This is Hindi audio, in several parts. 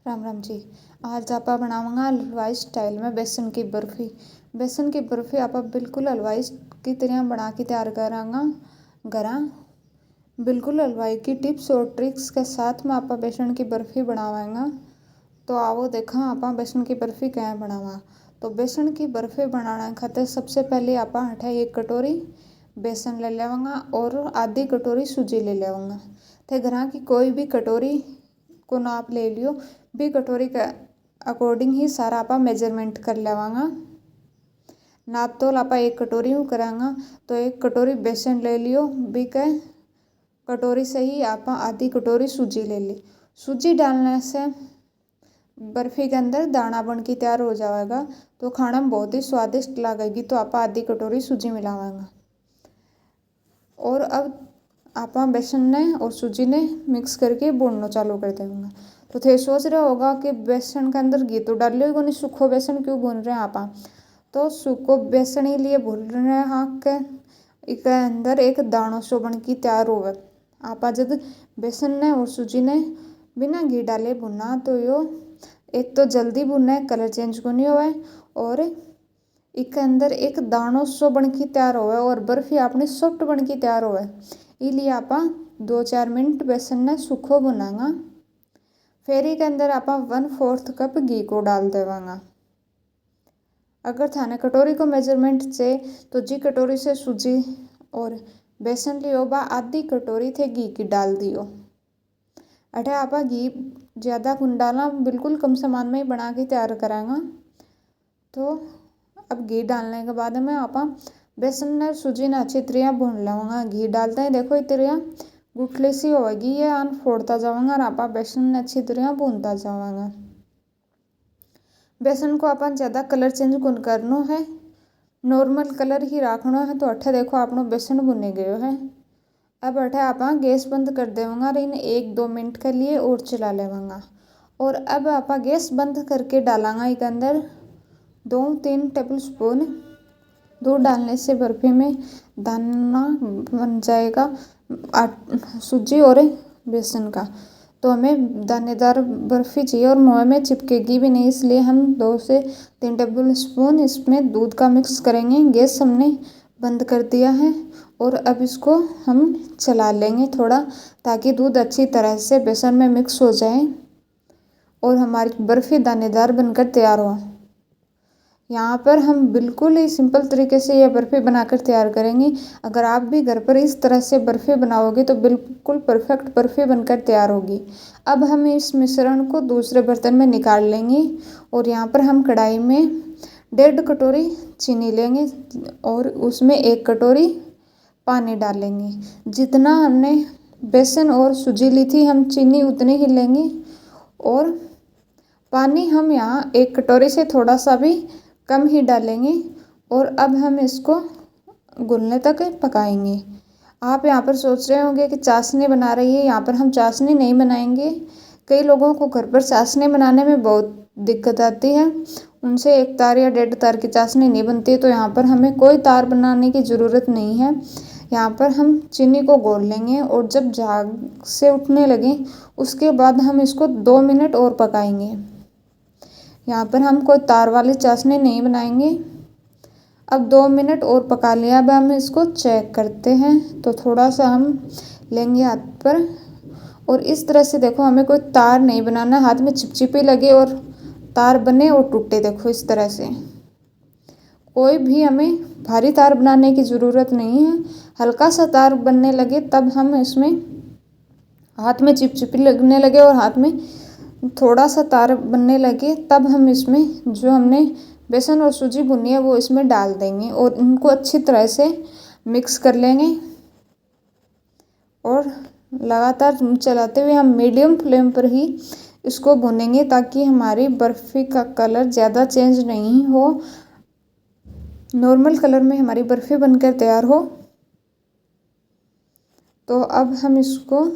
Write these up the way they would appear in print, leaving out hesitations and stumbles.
राम राम जी। आज आपा बनाऊंगा हलवाई स्टाइल में बेसन की बर्फ़ी। बेसन की बर्फ़ी आपा बिल्कुल हलवाई की तरह बना के तैयार करांगा घरा। बिल्कुल हलवाई की टिप्स और ट्रिक्स के साथ में आपा बेसन की बर्फ़ी बनावांगा। तो आओ देखा आपा बेसन की बर्फ़ी क्या बनावा। तो बेसन की बर्फ़ी बनाने खातिर सबसे पहले आपा हटा 1 कटोरी बेसन ले लेवांगा और आधी कटोरी सूजी ले लेवांगा। ते घरा की कोई भी कटोरी को नाप ले लियो। बी कटोरी के अकॉर्डिंग ही सारा आपा मेजरमेंट कर लेवांगा। नाप तोल आपा 1 कटोरी में करांगा तो 1 कटोरी बेसन ले लियो। बी के कटोरी से ही आपा आधी कटोरी सूजी ले ली। सूजी डालने से बर्फ़ी के अंदर दाना बन के तैयार हो जाएगा तो खाना में बहुत ही स्वादिष्ट लगेगी। तो आपा आधी कटोरी सूजी मिलावांगा और अब आपा बेसन ने और सूजी ने मिक्स करके भूनना चालू कर देंगे। तो थे सोच रहे होगा कि बेसन के अंदर घी तो डाल लियो नहीं, सूखो बेसन क्यों भून रहे हैं आपा। तो सूखो बेसन ही लिए भून रहे हैं हाँ के इसके अंदर एक दानों सो बन की तैयार होवे। आपा जब बेसन ने और सूजी ने बिना घी डाले भुना तो यो एक तो जल्दी भुना कलर चेंज को नहीं होवे और इसके अंदर एक दानों सो बन की तैयार होवे और बर्फ़ी अपनी सॉफ्ट बन की तैयार होवे। इसलिए आपा 2-4 मिनट बेसन ने सूखो भुनांगा। फिर इसके अंदर आपा 1/4 कप घी को डाल देवांगा। अगर थाने कटोरी को मेजरमेंट से तो जी कटोरी से सूजी और बेसन लियो बा आधी कटोरी थे घी की डाल दियो। अठे आपा घी ज़्यादा कुन डालना, बिल्कुल कम सामान में ही बना के तैयार करांगा। तो अब घी डालने के बाद में आपा बेसन ने सूजी ने अच्छी तरह भून लेवांगा। घी डालते हैं देखो इस तरह गुठली सी होगी ये आन फोड़ता जावांगा और आपा बेसन ने अच्छी तरह भूनता जावांगा। बेसन को अपन ज़्यादा कलर चेंज कुन करनो है, नॉर्मल कलर ही रखना है। तो अठे देखो आपनो बेसन भुने गयो है। अब अठे आपा गैस बंद कर देवांगा और इन 1-2 मिनट के लिए और चला लेवांगा। और अब आपा गैस बंद करके डालांगा इसके अंदर 2-3 टेबल स्पून दूध। डालने से बर्फ़ी में दाना बन जाएगा सूजी और बेसन का। तो हमें दानेदार बर्फ़ी चाहिए और मुँह में चिपकेगी भी नहीं, इसलिए हम 2 से 3 टेबल स्पून इसमें दूध का मिक्स करेंगे। गैस हमने बंद कर दिया है और अब इसको हम चला लेंगे थोड़ा ताकि दूध अच्छी तरह से बेसन में मिक्स हो जाए और हमारी बर्फ़ी दानेदार बनकर तैयार हो। यहाँ पर हम बिल्कुल ही सिंपल तरीके से यह बर्फ़ी बनाकर तैयार करेंगे। अगर आप भी घर पर इस तरह से बर्फ़ी बनाओगे तो बिल्कुल परफेक्ट बर्फ़ी बनकर तैयार होगी। अब हम इस मिश्रण को दूसरे बर्तन में निकाल लेंगे और यहाँ पर हम कढ़ाई में 1.5 कटोरी चीनी लेंगे और उसमें 1 कटोरी पानी डालेंगे। जितना हमने बेसन और सूजी ली थी हम चीनी उतनी ही लेंगे और पानी हम यहाँ 1 कटोरी से थोड़ा सा भी कम ही डालेंगे और अब हम इसको घुलने तक पकाएंगे। आप यहाँ पर सोच रहे होंगे कि चाशनी बना रही है, यहाँ पर हम चाशनी नहीं बनाएंगे। कई लोगों को घर पर चाशनी बनाने में बहुत दिक्कत आती है, उनसे 1 तार या 1.5 तार की चाशनी नहीं बनती। तो यहाँ पर हमें कोई तार बनाने की ज़रूरत नहीं है। यहाँ पर हम चीनी को घोल लेंगे और जब झाग से उठने लगे उसके बाद हम इसको 2 मिनट और पकाएंगे। यहाँ पर हम कोई तार वाली चाशनी नहीं बनाएंगे। अब 2 मिनट और पका लिया। अब हम इसको चेक करते हैं तो थोड़ा सा हम लेंगे हाथ पर और इस तरह से देखो हमें कोई तार नहीं बनाना, हाथ में चिपचिपी लगे और तार बने और टूटे। देखो इस तरह से कोई भी हमें भारी तार बनाने की ज़रूरत नहीं है। हल्का सा तार बनने लगे तब हम इसमें हाथ में चिपचिपी लगने लगे और हाथ में थोड़ा सा तार बनने लगे तब हम इसमें जो हमने बेसन और सूजी भुनी है वो इसमें डाल देंगे और इनको अच्छी तरह से मिक्स कर लेंगे और लगातार चलाते हुए हम मीडियम फ्लेम पर ही इसको भुनेंगे ताकि हमारी बर्फ़ी का कलर ज़्यादा चेंज नहीं हो, नॉर्मल कलर में हमारी बर्फ़ी बनकर तैयार हो। तो अब हम इसको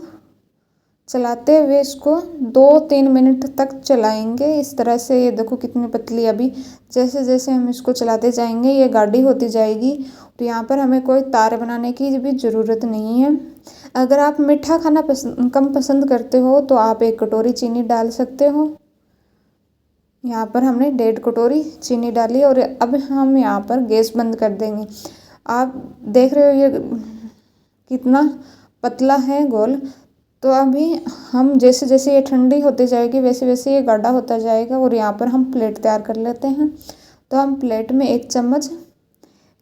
चलाते हुए इसको 2-3 मिनट तक चलाएंगे। इस तरह से ये देखो कितनी पतली, अभी जैसे जैसे हम इसको चलाते जाएंगे ये गाढ़ी होती जाएगी। तो यहाँ पर हमें कोई तार बनाने की भी ज़रूरत नहीं है। अगर आप मीठा खाना कम पसंद करते हो तो आप 1 कटोरी चीनी डाल सकते हो। यहाँ पर हमने 1.5 कटोरी चीनी डाली और अब हम यहाँ पर गैस बंद कर देंगे। आप देख रहे हो ये कितना पतला है घोल। तो अभी हम जैसे जैसे ये ठंडी होती जाएगी वैसे वैसे ये गाढ़ा होता जाएगा। और यहाँ पर हम प्लेट तैयार कर लेते हैं। तो हम प्लेट में 1 चम्मच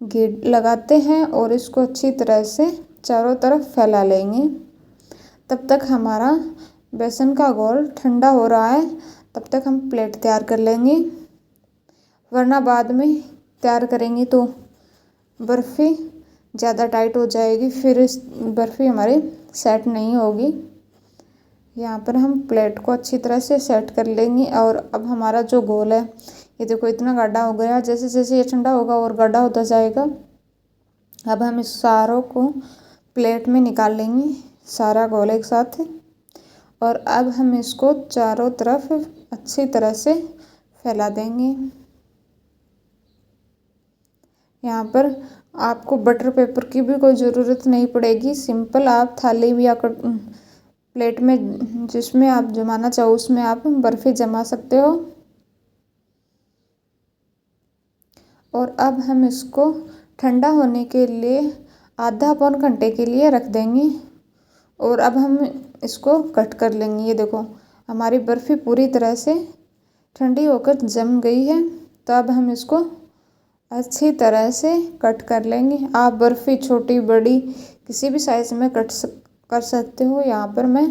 घी लगाते हैं और इसको अच्छी तरह से चारों तरफ फैला लेंगे। तब तक हमारा बेसन का घोल ठंडा हो रहा है, तब तक हम प्लेट तैयार कर लेंगे, वरना बाद में तैयार करेंगे तो बर्फ़ी ज़्यादा टाइट हो जाएगी, फिर इस बर्फ़ी हमारी सेट नहीं होगी। यहाँ पर हम प्लेट को अच्छी तरह से सेट कर लेंगे। और अब हमारा जो घोल है ये देखो इतना गाढ़ा हो गया। जैसे जैसे ये ठंडा होगा और गाढ़ा होता जाएगा। अब हम इस सारों को प्लेट में निकाल लेंगे, सारा घोल एक साथ। और अब हम इसको चारों तरफ अच्छी तरह से फैला देंगे। यहाँ पर आपको बटर पेपर की भी कोई ज़रूरत नहीं पड़ेगी। सिंपल आप थाली में या प्लेट में जिसमें आप जमाना चाहो उसमें आप बर्फ़ी जमा सकते हो। और अब हम इसको ठंडा होने के लिए आधा पौन घंटे के लिए रख देंगे। और अब हम इसको कट कर लेंगे। ये देखो हमारी बर्फ़ी पूरी तरह से ठंडी होकर जम गई है। तो अब हम इसको अच्छी तरह से कट कर लेंगे। आप बर्फ़ी छोटी बड़ी किसी भी साइज़ में कर सकते हो। यहाँ पर मैं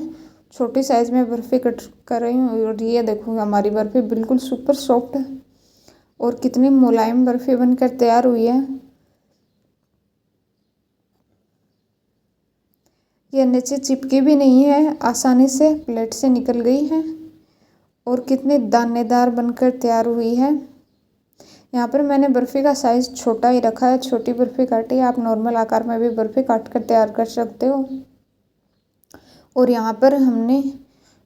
छोटी साइज़ में बर्फ़ी कट कर रही हूँ। और ये देखो हमारी बर्फ़ी बिल्कुल सुपर सॉफ्ट है और कितनी मुलायम बर्फ़ी बनकर तैयार हुई है। ये नीचे चिपकी भी नहीं है, आसानी से प्लेट से निकल गई है और कितनी दानेदार बनकर तैयार हुई है। यहाँ पर मैंने बर्फ़ी का साइज़ छोटा ही रखा है, छोटी बर्फ़ी काटी है। आप नॉर्मल आकार में भी बर्फ़ी काट कर तैयार कर सकते हो। और यहाँ पर हमने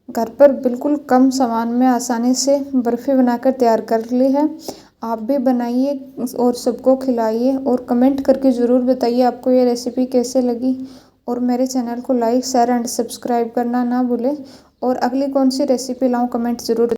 घर पर बिल्कुल कम सामान में आसानी से बर्फ़ी बनाकर तैयार कर ली है। आप भी बनाइए और सबको खिलाइए और कमेंट करके ज़रूर बताइए आपको ये रेसिपी कैसे लगी। और मेरे चैनल को लाइक शेयर एंड सब्सक्राइब करना ना भूलें। और अगली कौन सी रेसिपी लाऊं कमेंट ज़रूर